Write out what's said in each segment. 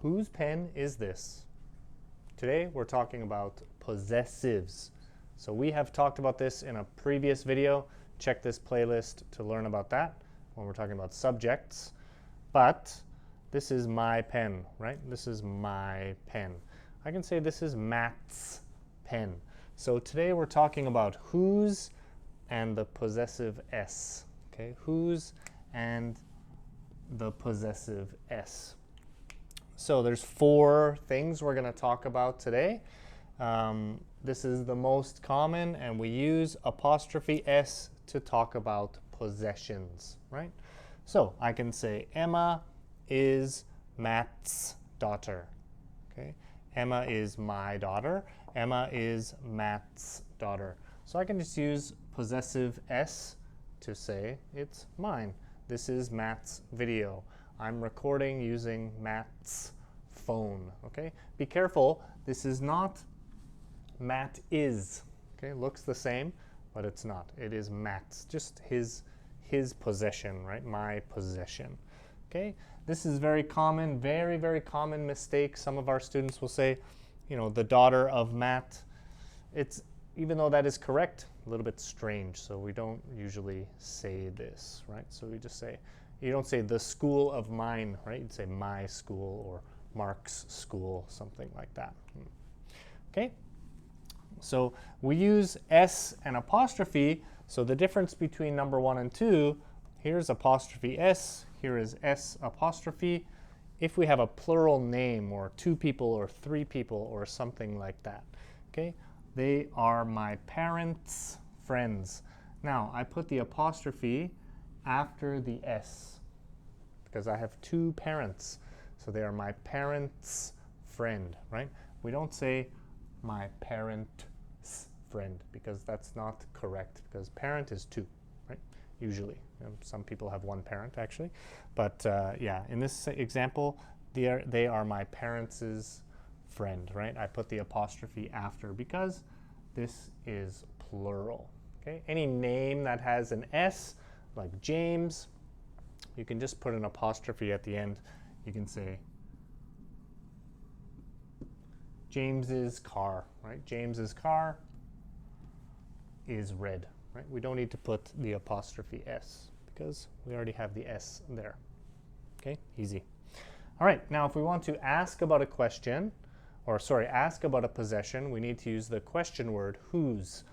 Whose pen is this? Today we're talking about possessives. So we have talked about this in a previous video. Check this playlist to learn about that when we're talking about subjects. But this is my pen, right? This is my pen. I can say this is Matt's pen. So today we're talking about whose and the possessive s. Okay, whose and the possessive s. So there's 4 things we're going to talk about today. This is the most common, and we use apostrophe s to talk about possessions, right? So I can say Emma is Matt's daughter. Okay, Emma is my daughter. Emma is Matt's daughter. So I can just use possessive s to say it's mine. This is Matt's video. I'm recording using Matt's phone. Okay, be careful. This is not Matt is. Okay, looks the same, but it's not. It is Matt's, just his possession, right? My possession. Okay, this is very common, very common mistake. Some of our students will say, you know, the daughter of Matt. It's, even though that is correct, a little bit strange. So we don't usually say this, right? So we just say, you don't say the school of mine, right? You'd say my school or Mark's school, something like that. Okay, so we use s and apostrophe. So the difference between number 1 and 2, here's apostrophe s, here is s apostrophe. If we have a plural name or 2 people or 3 people or something like that, okay, they are my parents' friends. Now I put the apostrophe after the s because I have 2 parents, so they are my parents' friend, right? We don't say my parent's friend because that's not correct, because parent is 2, right? Usually. Some people have 1 parent actually, but yeah, in this example, they are my parents' friend, right? I put the apostrophe after because this is plural. Okay, any name that has an s, like James, you can just put an apostrophe at the end. You can say James's car, right? James's car is red, right? We don't need to put the apostrophe s because we already have the s there. Okay, easy. All right, now if we want to ask about a question, or sorry, ask about a possession, we need to use the question word whose.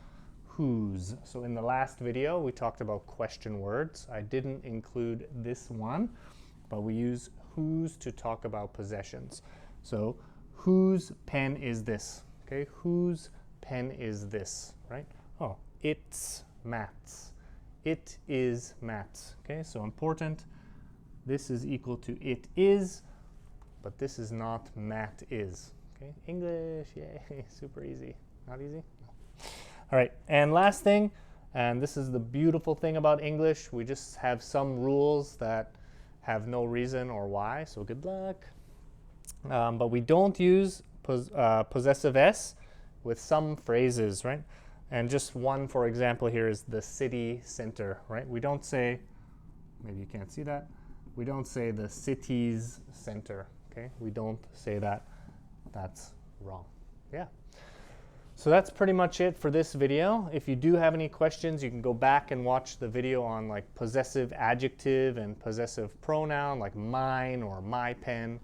Whose. So in the last video, we talked about question words. I didn't include this one, but we use whose to talk about possessions. So whose pen is this? Okay, whose pen is this, right? Oh, it's Matt's. It is Matt's. Okay, so important. This is equal to it is, but this is not Matt is. Okay, English, yay, super easy. Not easy? No. All right, and last thing, and this is the beautiful thing about English, we just have some rules that have no reason or why, so good luck. But we don't use possessive s with some phrases, right? And just one, for example, here is the city center, right? We don't say, maybe you can't see that, we don't say the city's center, okay? We don't say that. That's wrong. Yeah. So that's pretty much it for this video. If you do have any questions, you can go back and watch the video on like possessive adjective and possessive pronoun, like mine or my pen,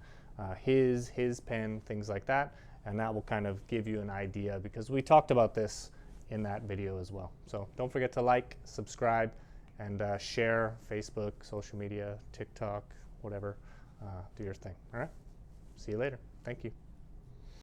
his pen, things like that. And that will kind of give you an idea because we talked about this in that video as well. So don't forget to like, subscribe, and share Facebook, social media, TikTok, whatever. Do your thing. All right. See you later. Thank you.